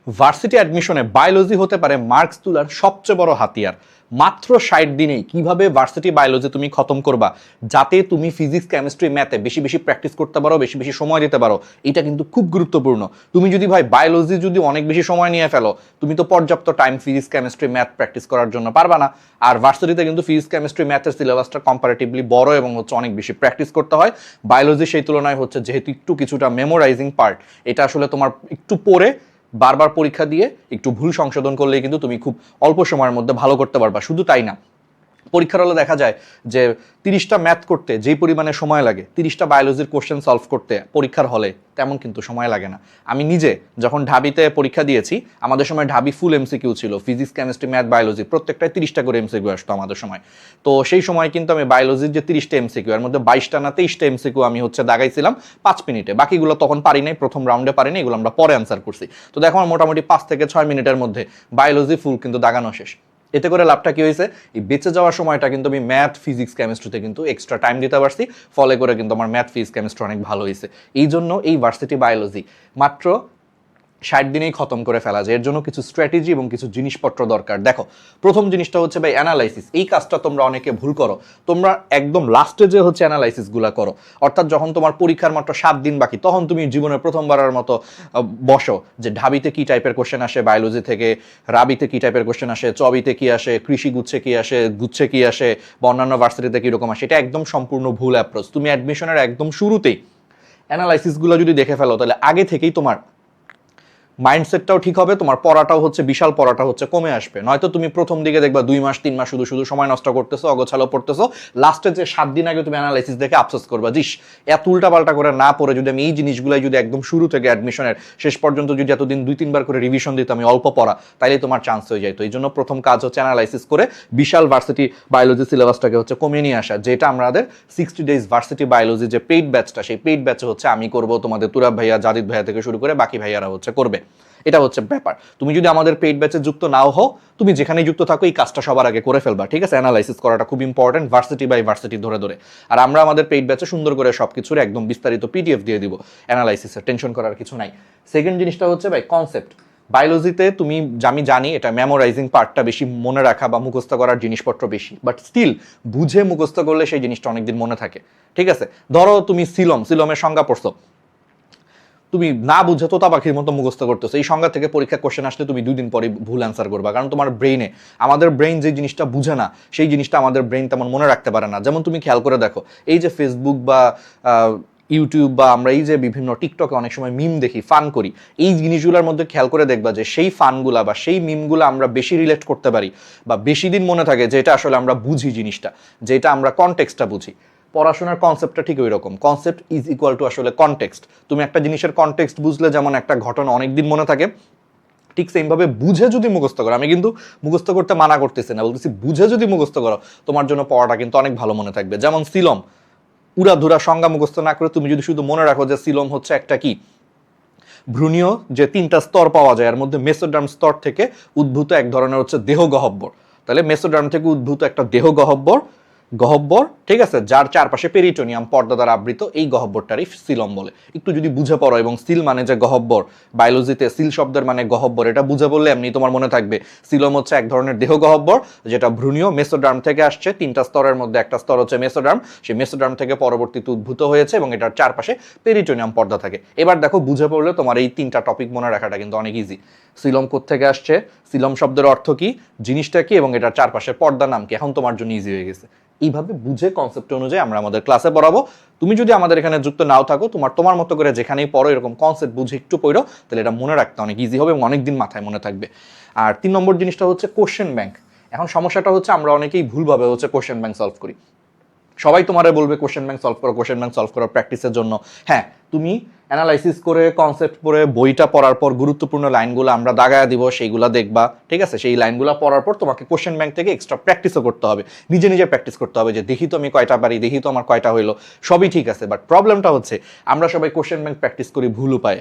Varsity অ্যাডমিশনে biology হতে পারে marks তোলার সবচেয়ে বড় হাতিয়ার। মাত্র 60 দিনেই কিভাবে ভার্সিটি বায়োলজি তুমি খতম করবা, যাতে তুমি ফিজিক্স কেমিস্ট্রি ম্যাথে বেশি বেশি প্র্যাকটিস করতে পারো, বেশি বেশি সময় দিতে পারো, এটা কিন্তু খুব গুরুত্বপূর্ণ। তুমি যদি ভাই বায়োলজি যদি অনেক বেশি সময় নিয়ে ফেলো, তুমি তো পর্যাপ্ত time physics chemistry math practice করার জন্য পারবা না। আর ভার্সিটিতে কিন্তু ফিজিক্স কেমিস্ট্রি ম্যাথের সিলেবাসটা কম্পারেটিভলি বড় এবং হচ্ছে অনেক বেশি প্র্যাকটিস করতে হয়। বায়োলজি সেই তুলনায় হচ্ছে যেহেতু একটু কিছুটা মেমোরাইজিং পার্ট, এটা আসলে তোমার একটু পড়ে বারবার পরীক্ষা দিয়ে একটু ভুল সংশোধন করলেই কিন্তু তুমি খুব অল্প সময়ের মধ্যে ভালো করতে পারবা। শুধু তাই না, পরীক্ষার হলে দেখা যায় যে 30টা ম্যাথ করতে যেই পরিমাণে সময় লাগে, 30টা বায়োলজির কোশ্চেন সলভ করতে পরীক্ষার হলে তেমন কিন্তু সময় লাগে না। আমি নিজে যখন ঢাবিতে পরীক্ষা দিয়েছি, আমাদের সময় ঢাবি ফুল এমসিকিউ ছিল, ফিজিক্স কেমিস্ট্রি ম্যাথ বায়োলজি প্রত্যেকটায় 30টা করে এমসিকিউ আসতো আমাদের সময়। তো সেই সময় কিন্তু আমি বায়োলজির যে 30টা এমসিকিউ এর মধ্যে 22টা না 23টা এমসিকিউ আমি হচ্ছে দাগাইছিলাম 5 মিনিটে। বাকিগুলো তখন পারি নাই, প্রথম রাউন্ডে পারি নাই, এগুলো আমরা পরে অ্যান্সার করছি। তো দেখো আমার মোটামুটি 5 থেকে 6 মিনিটের মধ্যে বায়োলজি ফুল কিন্তু দাগানো শেষ। এতে করে লাভটা কি হয়েছে, এই বেঁচে যাওয়ার সময়টা কিন্তু আমি ম্যাথ ফিজিক্স কেমিস্ট্রিতে কিন্তু এক্সট্রা টাইম দিতে পারছি, ফলে করে কিন্তু আমার ম্যাথ ফিজিক্স কেমিস্ট্রি অনেক ভালো হয়েছে। এই জন্য এই ভার্সিটি বায়োলজি মাত্র 60 দিনেই খতম করে ফেলা যায়। এর জন্য কিছু স্ট্র্যাটেজি এবং কিছু জিনিসপত্র দরকার। দেখো, প্রথম জিনিসটা হচ্ছে ভাই অ্যানালাইসিস। এই কাজটা তোমরা অনেকে ভুল করো। তোমরা একদম লাস্টে যে হচ্ছে অ্যানালাইসিসগুলো করো, অর্থাৎ যখন তোমার পরীক্ষার মাত্র 7 দিন বাকি, তখন তুমি জীবনের প্রথমবারের মতো বসো যে ঢাবিতে কি টাইপের কোশ্চেন আসে বায়োলজি থেকে, রাবিতে কি টাইপের কোশ্চেন আসে, চবিতে কি আসে, কৃষি গুচ্ছে কি আসে, গুচ্ছে কি আসে, বা অন্যান্য ভার্সিটিতে কীরকম আসে। এটা একদম সম্পূর্ণ ভুল অ্যাপ্রোচ। তুমি অ্যাডমিশনের একদম শুরুতেই অ্যানালাইসিসগুলো যদি দেখে ফেলো, তাহলে আগে থেকেই তোমার মাইন্ডসেটটাও ঠিক হবে, তোমার পড়াটাও হচ্ছে বিশাল পড়াটা হচ্ছে কমে আসবে। নয়তো তুমি প্রথম দিকে দেখবা 2 মাস 3 মাস শুধু শুধু সময় নষ্ট করতেছো, অগোছালো পড়তেছো, লাস্টে যে 7 দিন আগে তুমি অ্যানালাইসিস দেখে আফসোস করবা, জিস এত উল্টাপাল্টা করে না পড়ে যদি আমি এই জিনিসগুলাই যদি একদম শুরু থেকে অ্যাডমিশনের শেষ পর্যন্ত যদি এতদিন 2-3 বার করে রিভিশন দিতাম আমি অল্প পড়া, তাইলে তোমার চান্স হয়ে যায়। তো এই জন্য প্রথম কাজ হচ্ছে অ্যানালাইসিস করে বিশাল ভার্সিটি বায়োলজি সিলেবাসটাকে হচ্ছে কমিয়ে নিয়ে আসা, যেটা আমাদের 60 ডেজ ভার্সিটি বায়োলজি যে পেইড ব্যাচটা, সেই পেইড ব্যাচে হচ্ছে আমি করবো, তোমাদের তুরাব ভাইয়া, জাদিদ ভাইয়া থেকে শুরু করে বাকি ভাইয়ারা হচ্ছে করবে। এটা হচ্ছে ব্যাপার। তুমি যদি আমাদের পেইড ব্যাচে যুক্ত নাও হও, তুমি যেখানেই যুক্ত থাকো এই কাজটা সবার আগে করে ফেলবা, ঠিক আছে? অ্যানালাইসিস করাটা খুব ইম্পর্টেন্ট, ভার্সিটি বাই ভার্সিটি ধরে ধরে। আর আমরা আমাদের পেইড ব্যাচে সুন্দর করে সবকিছুর একদম বিস্তারিত পিডিএফ দিয়ে দিব অ্যানালাইসিসের, টেনশন করার কিছু নাই। সেকেন্ড জিনিসটা হচ্ছে ভাই কনসেপ্ট। বায়োলজিতে তুমি, আমি জানি এটা মেমোরাইজিং পার্টটা বেশি, মনে রাখা বা মুখস্থ করার জিনিসপত্র বেশি, বাট স্টিল বুঝে মুখস্থ করলে সেই জিনিসটা অনেকদিন মনে থাকে, ঠিক আছে? ধরো তুমি সিলমের সংজ্ঞা পড়ছো, তুমি না বুঝে তোতা পাখির মতো মুখস্থ করতেছো, এই সংজ্ঞা থেকে পরীক্ষা কোশ্চেন আসলে তুমি 2 দিন পরে ভুল অ্যান্সার করবা, কারণ তোমার ব্রেইনে, আমাদের ব্রেইন যে জিনিসটা বুঝে না সেই জিনিসটা আমাদের ব্রেইন তেমন মনে রাখতে পারে না। যেমন তুমি খেয়াল করে দেখো, এই যে ফেসবুক বা ইউটিউব বা আমরা এই যে বিভিন্ন টিকটকে অনেক সময় মিম দেখি, ফান করি, এই জিনিসগুলোর মধ্যে খেয়াল করে দেখবা যে সেই ফানগুলা বা সেই মিমগুলো আমরা বেশি রিলেট করতে পারি বা বেশি দিন মনে থাকে, যেটা আসলে আমরা বুঝি জিনিসটা, যেটা আমরা কনটেক্সটটা বুঝি। পড়াশোনার কনসেপ্টটা ঠিক ওই রকম, কনসেপ্ট ইজ ইকুয়াল টু আসলে কনটেক্সট। তুমি একটা জিনিসের কনটেক্সট বুঝলে যেমন একটা ঘটনা অনেকদিন মনে থাকে, ঠিক সেইভাবে বুঝে যদি মুখস্থ করো, আমি কিন্তু মুখস্থ করতে মানা করতেছি না, বলতেছি বুঝে যদি মুখস্থ করো তোমার জন্য পড়াটা কিন্তু অনেক ভালো মনে থাকবে। যেমন সিলম, উড়াধুরা সংজ্ঞা মুখস্থ না করে তুমি যদি শুধু মনে রাখো যে সিলম হচ্ছে একটা কি ভ্রূণীয় যে 3টা স্তর পাওয়া যায়, এর মধ্যে মেসোডার্ম স্তর থেকে উদ্ভূত এক ধরনের হচ্ছে দেহ গহ্বর, তাহলে মেসোডার্ম থেকে উদ্ভূত একটা দেহ গহ্বর, ঠিক আছে, যার চারপাশে পেরিটোনিয়াম পর্দা দ্বারা আবৃত, এই গহ্বরটারই সিলম বলে। একটু যদি বুঝে পড়ো, এবং সিল মানে যে গহ্বর, বায়োলজিতে সিল শব্দের মানে গহ্বর, এটা বুঝে বললে এমনি তোমার মনে থাকবে সিলম হচ্ছে এক ধরনের দেহ গহ্বর, যেটা ভ্রূণীয় মেসোডার্ম থেকে আসছে, 3টা স্তরের মধ্যে একটা স্তর হচ্ছে মেসোডার্ম, সেই মেসোডার্ম থেকে পরবর্তীতে উদ্ভূত হয়েছে এবং এটার চারপাশে পেরিটোনিয়াম পর্দা থাকে। এবার দেখো বুঝে পড়লে তোমার এই 3টা টপিক মনে রাখাটা কিন্তু অনেক ইজি। সিলম কোত্থেকে আসছে, সিলম শব্দের অর্থ কি, জিনিসটা কি, এবং এটার চারপাশে পর্দা নাম কি, এখন তোমার জন্য ইজি হয়ে গেছে। এইভাবে বুঝে কনসেপ্ট অনুযায়ী আমরা আমাদের ক্লাসে পড়াবো। তুমি যদি আমাদের এখানে যুক্ত নাও থাকো, তোমার মতো করে যেখানেই পড়ো এরকম কনসেপ্ট বুঝে একটু পড়ো, তাহলে এটা মনে রাখতে অনেক ইজি হবে এবং অনেকদিন মাথায় মনে থাকবে। আর 3 নম্বর জিনিসটা হচ্ছে কোশ্চেন ব্যাংক। এখন সমস্যাটা হচ্ছে আমরা অনেকেই ভুলভাবে হচ্ছে কোশ্চেন ব্যাংক সলভ করি। সবাই তোমারে বলবে কোশ্চেন ব্যাংক সলভ করো, কোশ্চেন ব্যাংক সলভ করো প্র্যাকটিসের জন্য। হ্যাঁ, তুমি অ্যানালাইসিস করে কনসেপ্ট পড়ে বইটা পড়ার পর গুরুত্বপূর্ণ লাইনগুলো আমরা দাগায় দিব, সেইগুলো দেখবা, ঠিক আছে? সেই লাইনগুলো পড়ার পর তোমাকে কোশ্চেন ব্যাংক থেকে এক্সট্রা প্র্যাকটিসও করতে হবে, নিজে নিজে প্র্যাকটিস করতে হবে, যে দেখি তো আমি কয়টা পারি, দেখি তো আমার কয়টা হইলো, সবই ঠিক আছে। বাট প্রবলেমটা হচ্ছে আমরা সবাই কোশ্চেন ব্যাংক প্র্যাকটিস করি ভুল উপায়ে।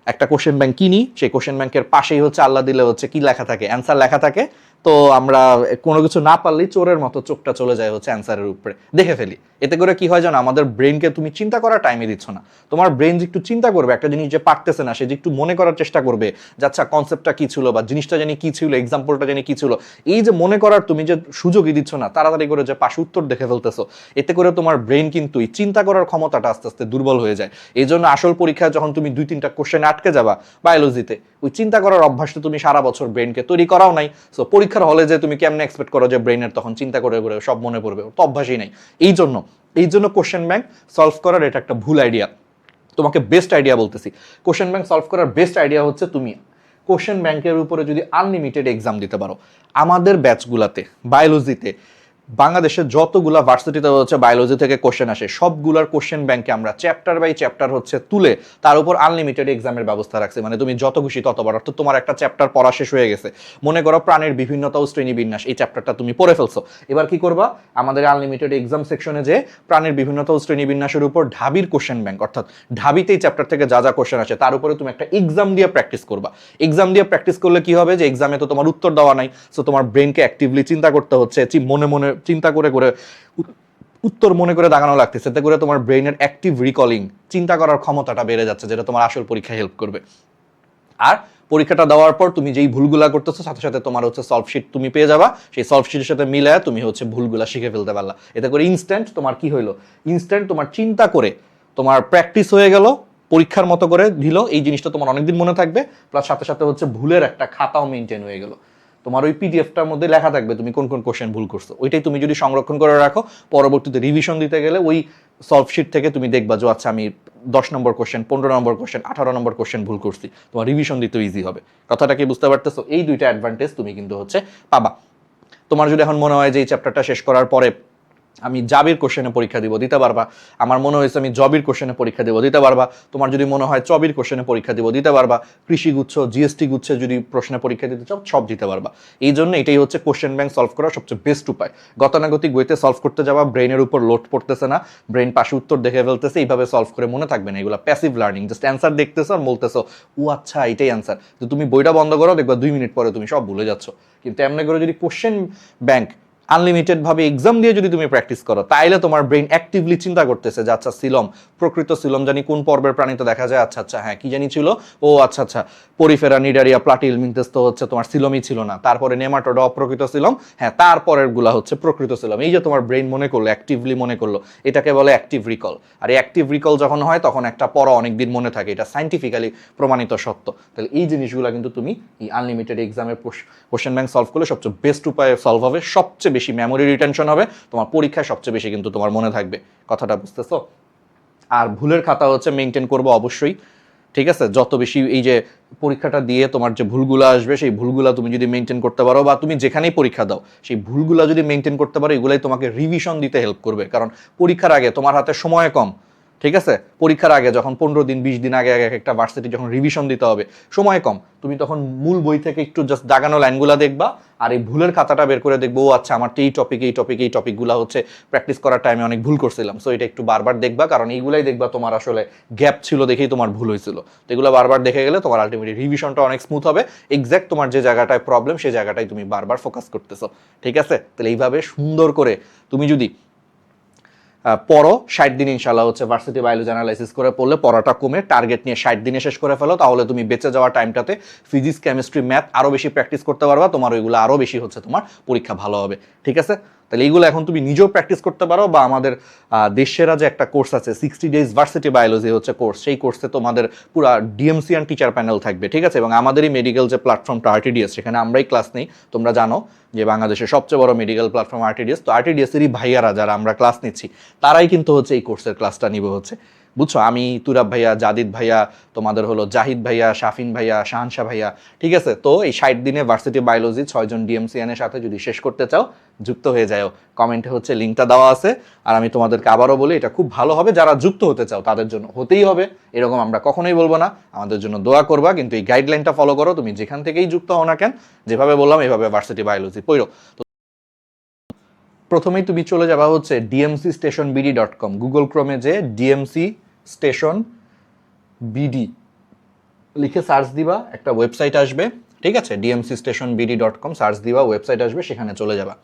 একটা কোশ্চেন ব্যাংক কিনি, সেই কোশ্চেন ব্যাংকের পাশেই হচ্ছে আল্লাহ দিলে হচ্ছে কি লেখা থাকে, অ্যান্সার লেখা থাকে, তো আমরা কোনো কিছু না পারলেই চোরের মতো চোখটা চলে যায় হচ্ছে অ্যান্সারের উপরে, দেখে ফেলি। এতে করে কি হয় জানো, আমাদের ব্রেনকে তুমি চিন্তা করার টাইমে দিচ্ছ না। তোমার ব্রেন যে একটু চিন্তা করবে একটা জিনিস যে পারতেছে না, সে যে একটু মনে করার চেষ্টা করবে যে আচ্ছা কনসেপ্টটা কি ছিল বা জিনিসটা জানি কি ছিল, এক্সাম্পলটা জানি কি ছিল, এই যে মনে করার তুমি যে সুযোগই দিচ্ছ না, তাড়াতাড়ি করে যে পাশে উত্তর দেখে ফেলতেছো, এতে করে তোমার ব্রেন কিন্তু এই চিন্তা করার ক্ষমতাটা আস্তে আস্তে দুর্বল হয়ে যায়। এই জন্য আসল পরীক্ষায় যখন তুমি 2-3টা কোশ্চেনে আটকে যাবা বায়োলজিতে, ওই চিন্তা করার অভ্যাসটা তুমি সারা বছর ব্রেনকে তৈরি করাও নাই। সো পরীক্ষার হলে যে তুমি কেমনে এক্সপেক্ট করো যে ব্রেনের তখন চিন্তা করে করে সব মনে পড়বে, তো অভ্যাসই নাই। এই জন্য কোশ্চেন ব্যাংক সলভ করার এটা একটা ভুল আইডিয়া। তোমাকে বেস্ট আইডিয়া বলতেছি, কোশ্চেন ব্যাংক সলভ করার বেস্ট আইডিয়া হচ্ছে তুমি কোশ্চেন ব্যাংকের উপরে যদি আনলিমিটেড এক্সাম দিতে পারো। আমাদের ব্যাচগুলাতে বায়োলজিতে বাংলাদেশের যতগুলা ভার্সিটিতে হচ্ছে বায়োলজি থেকে কোশ্চেন আসে, সবগুলার কোশ্চেন ব্যাংকে আমরা চ্যাপ্টার বাই চ্যাপ্টার হচ্ছে তুলে তার উপর আনলিমিটেড এক্সামের ব্যবস্থা রাখছি। মানে তুমি যত খুশি ততবার, অর্থাৎ তোমার একটা চ্যাপ্টার পড়া শেষ হয়ে গেছে, মনে করো প্রাণের বিভিন্নতা ও শ্রেণীবিন্যাস, এই চ্যাপ্টারটা তুমি পড়ে ফেলছো। এবার কি করবা, আমাদের আনলিমিটেড এক্সাম সেকশনে যে প্রাণের বিভিন্নতা ও শ্রেণীবিন্যাসের উপর ঢাবির কোশ্চেন ব্যাংক, অর্থাৎ ঢাবিতে এই চ্যাপ্টার থেকে যা যা কোশ্চেন আসে তার উপরে তুমি একটা এক্সাম দিয়ে প্র্যাকটিস করবা। এক্সাম দিয়ে প্র্যাকটিস করলে কি হবে, যে এক্সামে তো তোমার উত্তর দেওয়া নাই, সো তোমার ব্রেনকে অ্যাক্টিভলি চিন্তা করতে হচ্ছে, মনে মনে চিন্তা করে করে উত্তর মনে করে দাগানো লাগতেছে। এতে করে তোমার ব্রেইনের অ্যাক্টিভ রিকলিং, চিন্তা করার ক্ষমতাটা বেড়ে যাচ্ছে, যেটা তোমার আসল পরীক্ষায় হেল্প করবে। আর পরীক্ষাটা দেওয়ার পর তুমি যেই ভুলগুলা করতেছো, সাথে সাথে তোমার হচ্ছে সলভ শিট তুমি পেয়ে যাবা, সেই সলভ শিটের সাথে মিলায় তুমি হচ্ছে ভুলগুলা শিখে ফেলতে পারলা। এতে করে ইনস্ট্যান্ট তোমার কি হইলো, ইনস্ট্যান্ট তোমার চিন্তা করে তোমার প্র্যাকটিস হয়ে গেল, পরীক্ষার মতো করে দিল, এই জিনিসটা তোমার অনেকদিন মনে থাকবে, প্লাস সাথে সাথে হচ্ছে ভুলের একটা খাতাও মেনটেন হয়ে গেল। তোমার ওই পিডিএফটার মধ্যে লেখা থাকবে তুমি কোন কোন কোশ্চেন ভুল করছো, ওইটাই তুমি যদি সংরক্ষণ করে রাখো, পরবর্তীতে রিভিশন দিতে গেলে ওই সলভ শিট থেকে তুমি দেখবা যে আচ্ছা আমি 10 নম্বর কোশ্চেন, 15 নম্বর কোশ্চেন, 18 নম্বর কোশ্চেন ভুল করছি, তোমার রিভিশন দিতে ইজি হবে। কথাটা কি বুঝতে পারতেছো? এই দুইটা অ্যাডভান্টেজ তুমি কিন্তু হচ্ছে পাবা। তোমার যদি এখন মনে হয় যে এই চ্যাপ্টারটা শেষ করার পরে আমি জাবির কোশ্চেনে পরীক্ষা দিব, দিতে পারবা। আমার মনে হয়েছে আমি জবির কোশ্চেনে পরীক্ষা দিব, দিতে পারবা। তোমার যদি মনে হয় চবির কোশ্চেনে পরীক্ষা দিব, দিতে পারবা। কৃষি গুচ্ছ, জিএসটি গুচ্ছে যদি প্রশ্নে পরীক্ষা দিতে চাও, সব দিতে পারবা। এই জন্য এটাই হচ্ছে কোশ্চেন ব্যাংক সলভ করার সবচেয়ে বেস্ট উপায়। গতানুগতিক বইতে সলভ করতে যাওয়া, ব্রেনের উপর লোড পড়তেছে না, ব্রেন পাশে উত্তর দেখে ফেলতেছে, এইভাবে সলভ করে মনে থাকবে না। এগুলো প্যাসিভ লার্নিং, জাস্ট অ্যান্সার দেখতেছো আর বলতেছো ও আচ্ছা এটাই অ্যান্সার। তো তুমি বইটা বন্ধ করো, দেখবা 2 মিনিট পরে তুমি সব ভুলে যাচ্ছ। কিন্তু এমনি করে যদি কোশ্চেন ব্যাংক আনলিমিটেড ভাবে এক্সাম দিয়ে যদি তুমি প্র্যাকটিস করো, তাইলে তোমার ব্রেন অ্যাক্টিভলি চিন্তা করতেছে যে আচ্ছা সিলম, প্রকৃত সিলম জানি কোন পর্বের প্রাণীতে দেখা যায়, আচ্ছা আচ্ছা হ্যাঁ কি জানি ছিল, ও আচ্ছা আচ্ছা পরিফেরা, নিডারিয়া, প্লাটিল, মিনতেস তো হচ্ছে তোমার সিলমই ছিল না, তারপরে নেমাটোডা অপ্রকৃত সিলম, হ্যাঁ তারপরের গুলা হচ্ছে প্রকৃত সিলম। এই যে তোমার ব্রেন মনে করলো, অ্যাক্টিভলি মনে করলো, এটাকে বলে অ্যাক্টিভ রিকল। আর এই অ্যাক্টিভ রিকল যখন হয় তখন একটা পড়া অনেকদিন মনে থাকে, এটা সাইন্টিফিক্যালি প্রমাণিত সত্য। তাহলে এই জিনিসগুলো কিন্তু তুমি এই আনলিমিটেড এক্সামের কোশ্চেন ব্যাংক সলভ করলে সবচেয়ে বেস্ট উপায়ে সলভ হবে, সবচেয়ে বেশি মেমোরি রিটেনশন হবে, তোমার পরীক্ষায় সবচেয়ে বেশি কিন্তু তোমার মনে থাকবে। কথাটা বুঝতেছো? আর ভুলের খাতা হচ্ছে মেনটেন করবো অবশ্যই, ঠিক আছে? যত বেশি এই যে পরীক্ষাটা দিয়ে তোমার যে ভুলগুলো আসবে, সেই ভুলগুলা তুমি যদি মেনটেন করতে পারো, বা তুমি যেখানেই পরীক্ষা দাও সেই ভুলগুলা যদি মেনটেন করতে পারো, এগুলাই তোমাকে রিভিশন দিতে হেল্প করবে। কারণ পরীক্ষার আগে তোমার হাতে সময় কম, ঠিক আছে? পরীক্ষার আগে যখন 15 দিন 20 দিন আগে আগে একটা ভার্সিটি যখন রিভিশন দিতে হবে, সময় কম, তুমি তখন মূল বই থেকে একটু জাস্ট দাগানো লাইনগুলো দেখবা, আর এই ভুলের খাতাটা বের করে দেখবো, ও আচ্ছা আমার তো এই টপিকগুলো হচ্ছে প্র্যাকটিস করার টাইমে অনেক ভুল করছিলাম, সো এটা একটু বারবার দেখবা, কারণ এইগুলাই দেখবা তোমার আসলে গ্যাপ ছিল দেখেই তোমার ভুল হয়েছিল। তো এগুলো বারবার দেখে গেলে তোমার আলটিমেটলি রিভিশনটা অনেক স্মুথ হবে, এক্স্যাক্ট তোমার যে জায়গাটায় প্রবলেম সেই জায়গাটায় তুমি বারবার ফোকাস করতেছো, ঠিক আছে? তাহলে এইভাবে সুন্দর করে তুমি যদি পড়ো, 60 দিন ইনশাল্লাহ হচ্ছে ভার্সিটি বায়োলজি অ্যানালাইসিস করে পড়লে পড়াটা কমে টার্গেট নিয়ে 60 দিনে শেষ করে ফেলো, তাহলে তুমি বেঁচে যাওয়া টাইমটাতে ফিজিক্স, কেমিস্ট্রি, ম্যাথ আরও বেশি প্র্যাকটিস করতে পারবা, তোমার ওইগুলো আরও বেশি হচ্ছে তোমার পরীক্ষা ভালো হবে, ঠিক আছে? তাহলে এইগুলো এখন তুমি নিজেও প্র্যাকটিস করতে পারো, বা আমাদের দেশের যে একটা কোর্স আছে 60 ডেজ ভার্সিটি বায়োলজি হচ্ছে কোর্স, সেই কোর্সে তোমাদের পুরো ডিএমসিয়ান টিচার প্যানেল থাকবে, ঠিক আছে? এবং আমাদেরই মেডিকেল যে প্ল্যাটফর্মটা আরটিডিএস, সেখানে আমরাই ক্লাস নেই। তোমরা জানো যে বাংলাদেশের সবচেয়ে বড় মেডিকেল প্ল্যাটফর্ম আরটিডিএস, তো আরটিডিএসেরই ভাইয়ারা যারা আমরা ক্লাস নিচ্ছি, তারাই কিন্তু হচ্ছে এই কোর্সের ক্লাসটা নিবে হচ্ছে, বুঝছো? আমি, তুরাব ভাইয়া, জাদিদ ভাইয়া, তোমাদের হলো জাহিদ ভাইয়া, শাফিন ভাইয়া, শাহানশা ভাইয়া, ঠিক আছে? তো এই 60 দিনে ভার্সিটি বায়োলজি 6 জন ডিএমসিএনের সাথে যদি শেষ করতে চাও, যুক্ত হয়ে যাও। কমেন্টে হচ্ছে লিঙ্কটা দেওয়া আছে। আর আমি তোমাদেরকে আবারও বলি, এটা খুব ভালো হবে, যারা যুক্ত হতে চাও তাদের জন্য হতেই হবে, এরকম আমরা কখনোই বলবো না। আমাদের জন্য দোয়া করবা, কিন্তু এই গাইডলাইনটা ফলো করো, তুমি যেখান থেকেই যুক্ত হও না কেন, যেভাবে বললাম এইভাবে ভার্সিটি বায়োলজি পড়ো। প্রথমেই তুমি চলে যাবা হচ্ছে dmcstationbd.com, গুগল ক্রোমে যে ডিএমসি স্টেশন বিডি লিখে সার্চ দিবা, একটা ওয়েবসাইট আসবে। ঠিক আছে, dmcstationbd.com সার্চ দিবা, ওয়েবসাইট আসবে, সেখানে চলে যাবা।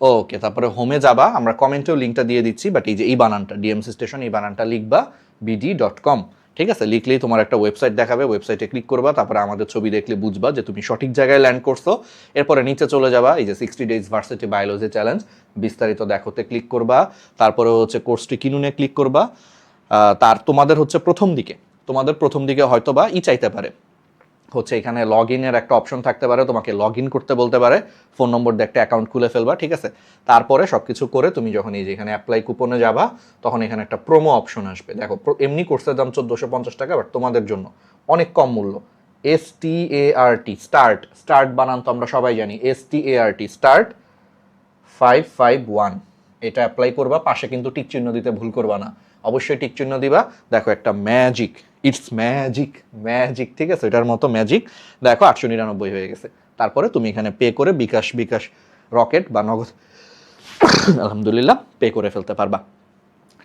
ওকে, তারপরে হোমে যাবা, আমরা কমেন্টেও লিঙ্কটা দিয়ে দিচ্ছি, বাট এই যে এই বানানটা ডিএমসি স্টেশন, এই বানানটা লিখবা bd.com। ঠিক আছে, লিখলেই তোমার একটা ওয়েবসাইট দেখাবে, ওয়েবসাইটে ক্লিক করবা, তারপরে আমাদের ছবি দেখলে বুঝবা যে তুমি সঠিক জায়গায় ল্যান্ড করছো। এরপরে নিচে চলে যাবা, এই যে 60 ডেজ ভার্সিটি বায়োলজি চ্যালেঞ্জ বিস্তারিত দেখোতে ক্লিক করবা, তারপরে হচ্ছে কোর্সটি কিনুনে ক্লিক করবা। তোমাদের হচ্ছে প্রথম দিকে হয়তো বা চাইতে পারে হচ্ছে এখানে লগ ইনের একটা অপশন থাকতে পারে, তোমাকে লগ ইন করতে বলতে পারে, ফোন নম্বর দিয়ে একটা অ্যাকাউন্ট খুলে ফেলবা। ঠিক আছে, তারপরে সব কিছু করে তুমি যখন এই যে এখানে অ্যাপ্লাই কুপনে যাবা, তখন এখানে একটা প্রোমো অপশন আসবে। দেখো এমনি কোর্সের দাম 1450 টাকা, বাট তোমাদের জন্য অনেক কম মূল্য। START স্টার্ট বানান তো আমরা সবাই জানি, START স্টার্ট 551, এটা অ্যাপ্লাই করবা। পাশে কিন্তু টিক চিহ্ন দিতে ভুল করবা না, অবশ্যই টিক চিহ্ন দিবা। দেখো একটা ম্যাজিক, ইটস ম্যাজিক, ঠিক আছে, এটার মতো ম্যাজিক। দেখো 899 হয়ে গেছে। তারপরে তুমি এখানে পে করে বিকাশ রকেট বা নগদ আলহামদুলিল্লাহ পে করে ফেলতে পারবা।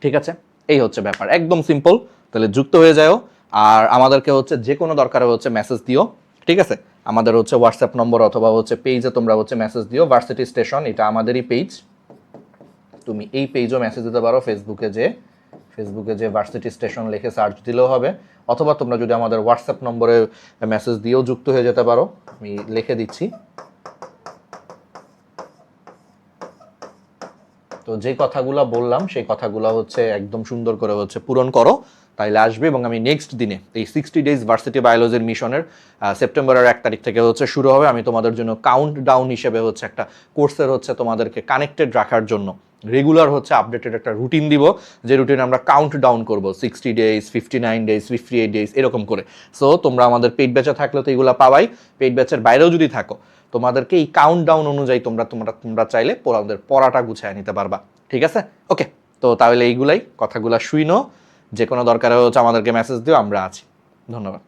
ঠিক আছে, এই হচ্ছে ব্যাপার, একদম সিম্পল। তাহলে যুক্ত হয়ে যাও, আর আমাদেরকে হচ্ছে যে কোনো দরকারে হচ্ছে মেসেজ দিও। ঠিক আছে, আমাদের হচ্ছে হোয়াটসঅ্যাপ নম্বর অথবা হচ্ছে পেজে তোমরা হচ্ছে মেসেজ দিও, ভার্সিটি স্টেশন, এটা আমাদেরই পেজ। তুমি এই পেজও মেসেজ দিতে পারো, ফেসবুকে যে ভার্সিটি স্টেশন লিখে সার্চ দিলেও হবে, অথবা তোমরা যদি আমাদের হোয়াটসঅ্যাপ নম্বরে মেসেজ দিয়েও যুক্ত হয়ে যেতে পারো। আমি লিখে দিচ্ছি। তো যে কথাগুলো বললাম সেই কথাগুলো হচ্ছে একদম সুন্দর করে হচ্ছে পূরণ করো, তাইলে আসবে। এবং আমি নেক্সট দিনে এই 60 ডেজ ভার্সিটি বায়োলজির মিশনের সেপ্টেম্বরের 1 তারিখ থেকে হচ্ছে শুরু হবে। আমি তোমাদের জন্য কাউন্ট ডাউন হিসেবে হচ্ছে একটা কোর্সের হচ্ছে তোমাদেরকে কানেক্টেড রাখার জন্য রেগুলার হচ্ছে আপডেটেড একটা রুটিন দিব, যে রুটিন আমরা কাউন্ট ডাউন করবো 60 ডেজ, 59 ডেজ, 58 ডেজ এরকম করে। সো তোমরা আমাদের পেইড ব্যাচে থাকলে তো এগুলো পাবাই, পেইড ব্যাচের বাইরেও যদি থাকো তোমাদেরকে এই কাউন্ট ডাউন অনুযায়ী তোমরা চাইলে আমাদের পড়াটা গুছায় নিতে পারবা। ঠিক আছে, ওকে। তো তাহলে এইগুলাই কথাগুলা শুইনো, যে কোনো দরকারে হচ্ছে আমাদেরকে মেসেজ দিও, আমরা আছি। ধন্যবাদ।